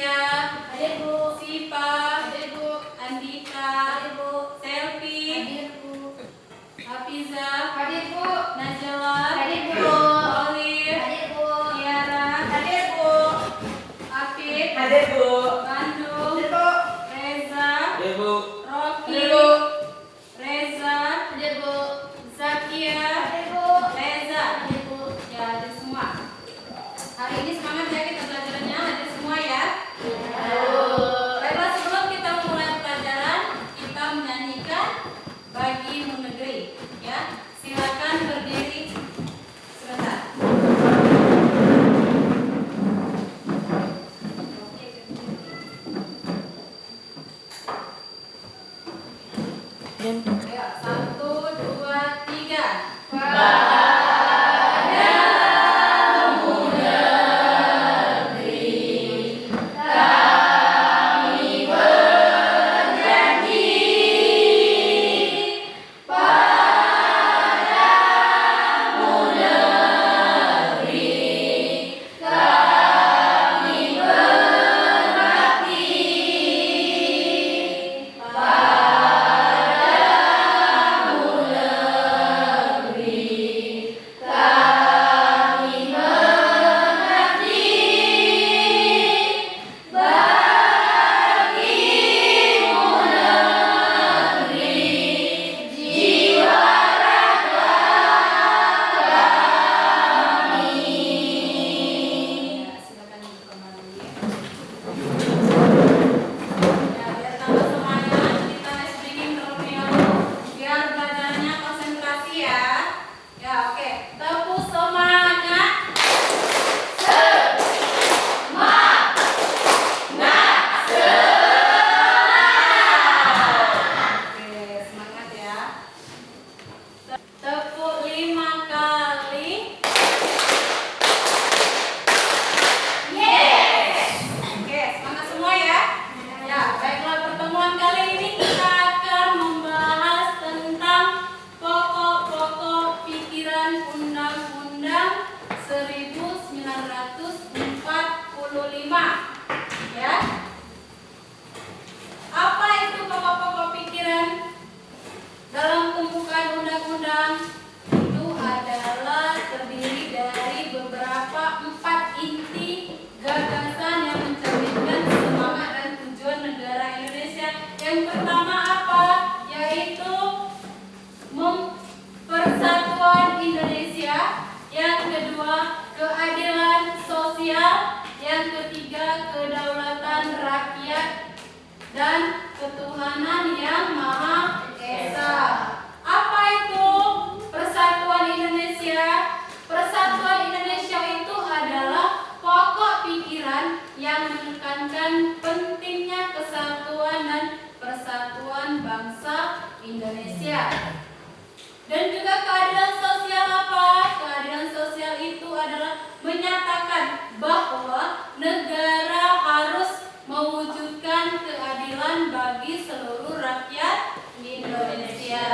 Asia. Hadir Bu. Sipa. Hadir Bu. Andika. Hadir Bu. Selvi. Hadir Bu. Hafiza. Hadir Bu. Najwa. Hadir Bu. Olive. Hadir Bu. Tiara. Hadir Bu. Afid. Hadir Bu. Bandung. Hadir Bu. Reza. Hadir Bu. Rocky. Hadir Bu. Reza. Hadir Bu. Zakia. Hadir Bu. Reza. Hadir Bu. Ya, hadir semua. Hari ini semangat ya kita pelajarannya, hadir semua ya. Baiklah, sebelum kita mulai pelajaran, kita menyanyikan Bagimu Negeri. Ya, silakan berdiri sebentar. Ayo, 1, 2, 3. Ya, silakan duduk kembali. Ya, biar tambah semangat, kita let's begin terlebih dahulu. Biar belajarnya konsentrasi ya. Ya, oke. Tepuk semangat. Oke, semangat ya. Tepuk 5 kali. Oke, semangat semua ya. Ya, baiklah, pertemuan kali ini kita akan membahas tentang pokok-pokok pikiran Undang-Undang 1945. Ya. Apa itu pokok-pokok pikiran? Dalam pembukaan undang-undang itu adalah terdiri dari beberapa 4 inti gagasan yang mencerminkan semangat dan tujuan negara Indonesia. Yang pertama apa? Yaitu persatuan Indonesia. Yang kedua, keadilan sosial. Yang ketiga, kedaulatan rakyat dan ketuhanan yang Maha Esa. Apa itu persatuan Indonesia? Persatuan Indonesia itu adalah pokok pikiran yang menekankan pentingnya kesatuan dan persatuan bangsa Indonesia. Dan juga keadilan sosial apa? Keadilan sosial itu adalah menyatakan bahwa negara harus mewujudkan keadilan bagi seluruh rakyat Indonesia.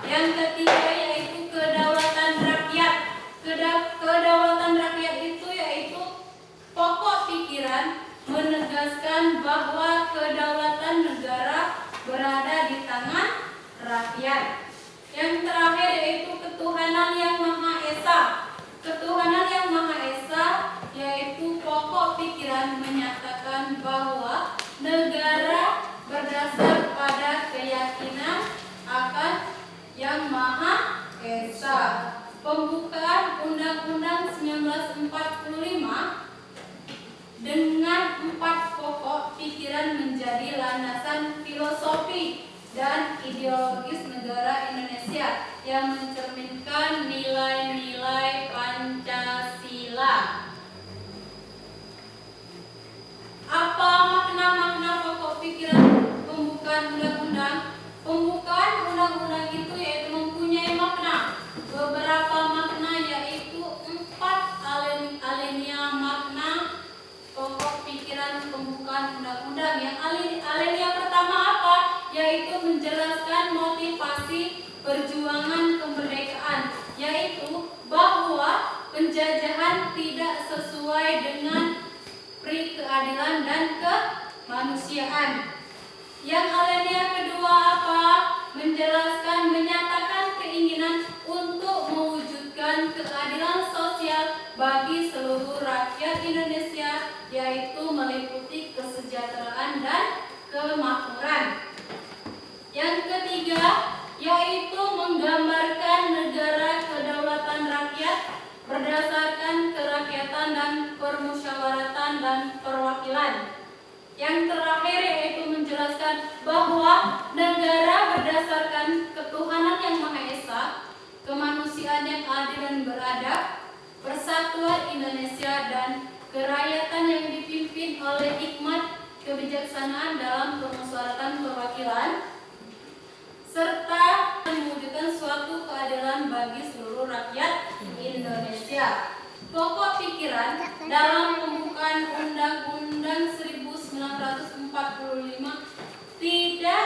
Yang ketiga yaitu kedaulatan rakyat. Kedaulatan rakyat itu yaitu pokok pikiran menegaskan bahwa kedaulatan negara berada di tangan rakyat. Yang terakhir yaitu ketuhanan yang Maha Esa. Ketuhanan yang Maha Esa yaitu pokok pikiran menyatakan bahwa negara berdasar pada keyakinan akan yang Maha Esa. Pembukaan Undang-Undang 1945 dengan 4 pokok pikiran menjadi landasan filosofi dan ideologis negara Indonesia yang mencerminkan nilai-nilai Pancasila. Apa makna-makna pokok pikiran pembukaan undang-undang? Pembukaan undang-undang itu yaitu mempunyai makna. Beberapa makna yaitu 4 alinea makna pokok pikiran pembukaan undang-undang. Yang alinea pertama apa? Yaitu menjelaskan motivasi perjuangan kemerdekaan, yaitu bahwa penjajahan tidak sesuai dengan pri keadilan dan kemanusiaan. Yang alinea kedua apa? Menjelaskan, menyatakan keinginan untuk mewujudkan keadilan sosial bagi seluruh rakyat Indonesia, yaitu meliputi kesejahteraan dan kemakmuran. Yang ketiga, yaitu menggambarkan negara kedaulatan rakyat berdasarkan kerakyatan dan permusyawaratan dan perwakilan. Yang terakhir yaitu menjelaskan bahwa negara berdasarkan ketuhanan yang Maha Esa, kemanusiaan yang adil dan beradab, persatuan Indonesia dan kerakyatan yang dipimpin oleh hikmat kebijaksanaan dalam permusyawaratan perwakilan, serta mewujudkan suatu keadilan bagi seluruh rakyat Indonesia. Pokok pikiran dalam pembukaan Undang-Undang 1945 tidak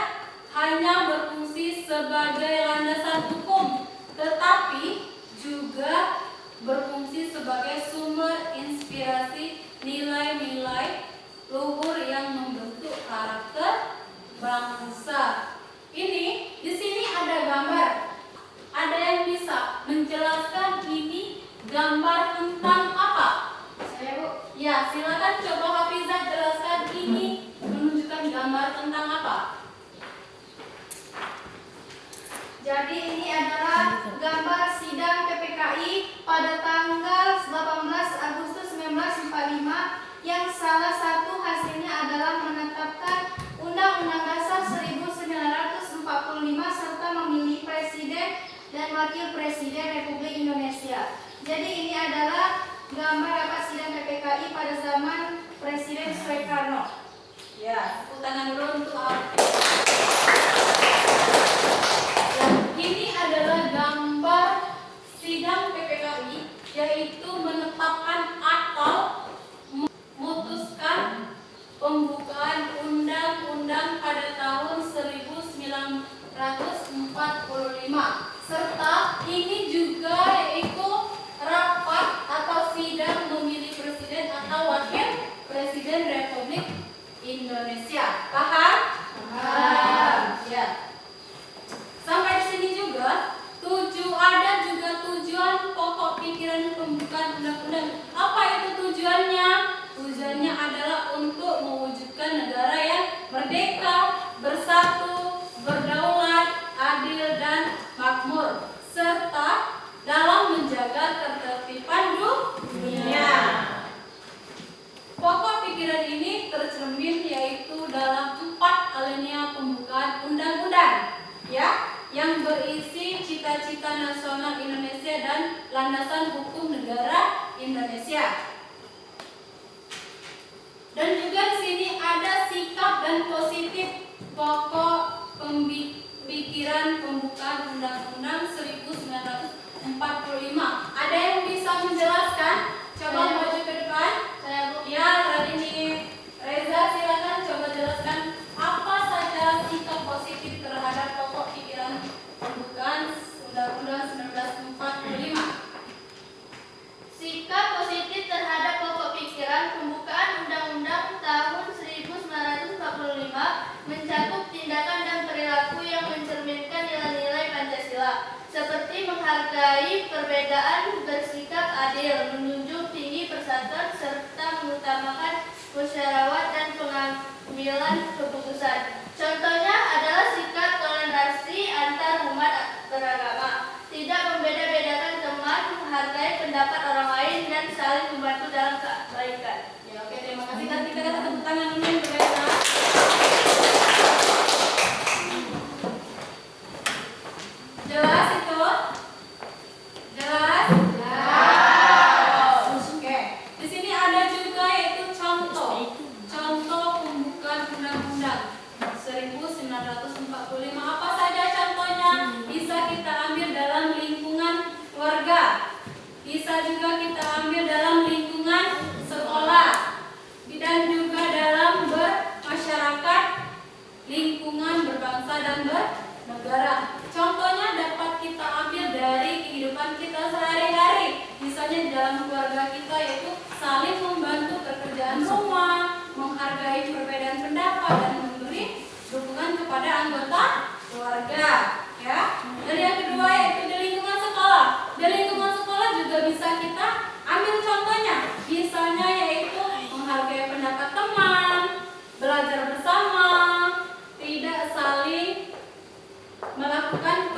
hanya berfungsi sebagai landasan hukum, tetapi juga berfungsi sebagai sumber inspirasi nilai-nilai luhur yang membentuk karakter bangsa. Ini di sini ada gambar. Ada yang bisa menjelaskan ini gambar tentang apa? Saya, Bu. Ya, silakan coba Hafizah jelaskan ini menunjukkan gambar tentang apa? Jadi ini adalah gambar sidang PPKI pada tanggal 18 Agustus 1945 yang salah satu hasilnya adalah menetapkan Undang-Undang Dasar 1945 serta memilih Presiden dan Wakil Presiden Republik Indonesia. Jadi ini adalah gambar rapat sidang PPKI pada zaman Presiden Soekarno. Ya, tepuk tangan dulu untuk ini adalah gambar sidang PPKI, yaitu menetapkan atau memutuskan pembukaan undang-undang pada tahun 1945, serta ini juga yaitu rapat atau sidang memilih presiden atau wakil presiden Republik Indonesia. Paham? Paham. Ya. Sampai di sini juga ada juga tujuan pokok pikiran pembukaan undang-undang. Apa itu tujuannya? Tujuannya adalah untuk mewujudkan negara yang merdeka, bersatu, berdaulat, adil dan makmur, serta dalam menjaga ketertiban dunia. Pokok pikiran ini tercermin yaitu dalam 4 alinea pembukaan undang-undang, ya, yang berisi cita-cita nasional Indonesia dan landasan hukum negara Indonesia. Dan juga di sini ada sikap dan positif pokok pemikiran pembukaan Undang-Undang 1945. Ada yang bisa menjelaskan? Coba maju ke depan. Saya, Bu. Ya, tadi ini Reza, silakan coba jelaskan apa saja sikap positif terhadap pokok pikiran pembukaan Undang-Undang 1945. Sikap positif terhadap pokok pikiran pembukaan Undang-Undang tahun 1945 mencakup tindakan dan perilaku yang mencerminkan nilai-nilai Pancasila, seperti menghargai perbedaan, bersikap adil, menjunjung tinggi persatuan, serta mengutamakan musyawarah dan pengambilan keputusan. Contohnya adalah sikap toleransi antar umat beragama, tidak membeda-bedakan teman, menghargai pendapat orang lain, dan saling membantu dalam kebaikan. Ya, oke, terima kasih. Dan kita kasih tepuk tangan dulu yang berbeda. Jelas itu? Jelas? Jelas. Oke. Di sini ada juga yaitu contoh pembukaan Undang-Undang 1945. Apa saja contohnya? Bisa kita ambil dalam lingkungan keluarga. Bisa juga kita ambil dalam lingkungan sekolah. Dan juga dalam bermasyarakat, lingkungan berbangsa dan bernegara. Contohnya dapat kita ambil dari kehidupan kita sehari-hari. Misalnya di dalam keluarga kita yaitu saling membantu pekerjaan rumah, menghargai perbedaan memberikan pendapat dan memberi dukungan kepada anggota keluarga, ya. Dan yang kedua yaitu di lingkungan sekolah. Di lingkungan sekolah juga bisa kita ambil contohnya, misalnya yaitu menghargai pendapat teman, belajar bersama, tidak saling melakukan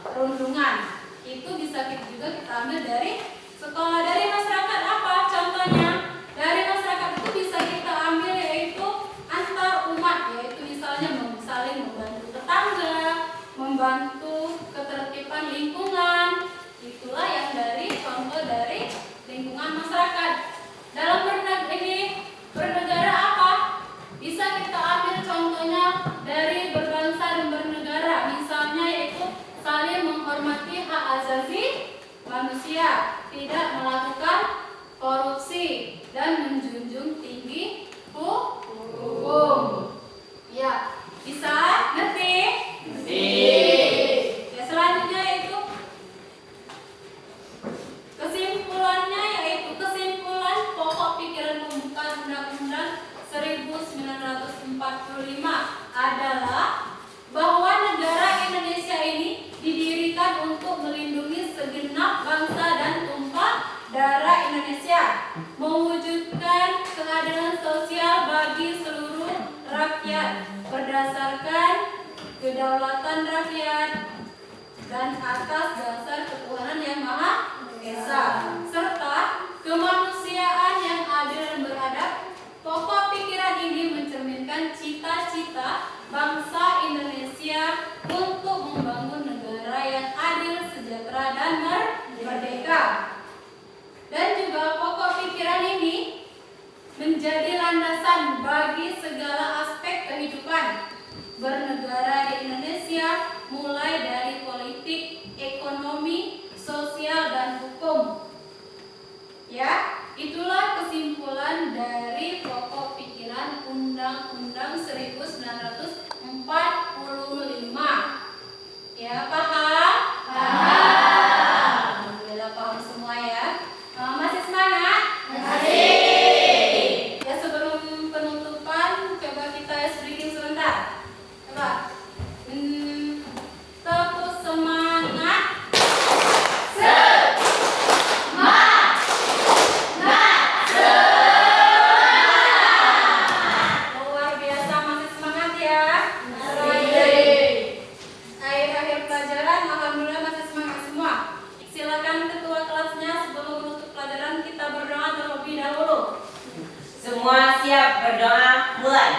perundungan. Itu bisa juga kita ambil dari sekolah. Dari masyarakat apa contohnya? Dari masyarakat itu bisa kita ambil yaitu antar umat, yaitu misalnya saling membantu tetangga, membantu ketertiban lingkungan. Itulah yang dari contoh dari lingkungan masyarakat. Dalam bernegara apa? Bisa kita ambil contohnya dari berbangsa dan bernegara, misalnya yaitu saling menghormati hak asasi manusia, tidak melakukan korupsi, dan menjunjung tinggi hukum. Ya, bisa ngerti? Ya, selanjutnya yaitu kesimpulan pokok pikiran pembukaan Undang-Undang 1945 adalah bahwa negara Indonesia ini didirikan untuk melindungi segenap bangsa dan tumpah darah Indonesia, mewujudkan keadilan sosial bagi seluruh rakyat berdasarkan kedaulatan rakyat dan atas dasar ketuhanan yang Maha Esa, serta kemanusiaan yang adil dan beradab. Pokok pikiran ini mencerminkan cita-cita bangsa Indonesia untuk membangun negara yang adil, sejahtera, dan merdeka. Dan juga pokok pikiran ini menjadi landasan bagi segala aspek kehidupan bernegara di Indonesia, mulai dari politik, ekonomi, sosial, dan hukum. Ya, itulah kesimpulan dari pokok pikiran Undang-Undang 1945. Ya, paham? Alhamdulillah paham semua ya. Masih semangat? Masih. Ya, sebelum penutupan coba kita speaking sebentar. Coba. Tepuk semangat. Luar biasa, masih semangat ya. Akhir-akhir pelajaran, alhamdulillah masih semangat semua. Silakan ketua kelasnya sebelum menutup pelajaran kita berdoa terlebih dahulu. Semua siap berdoa, mulai.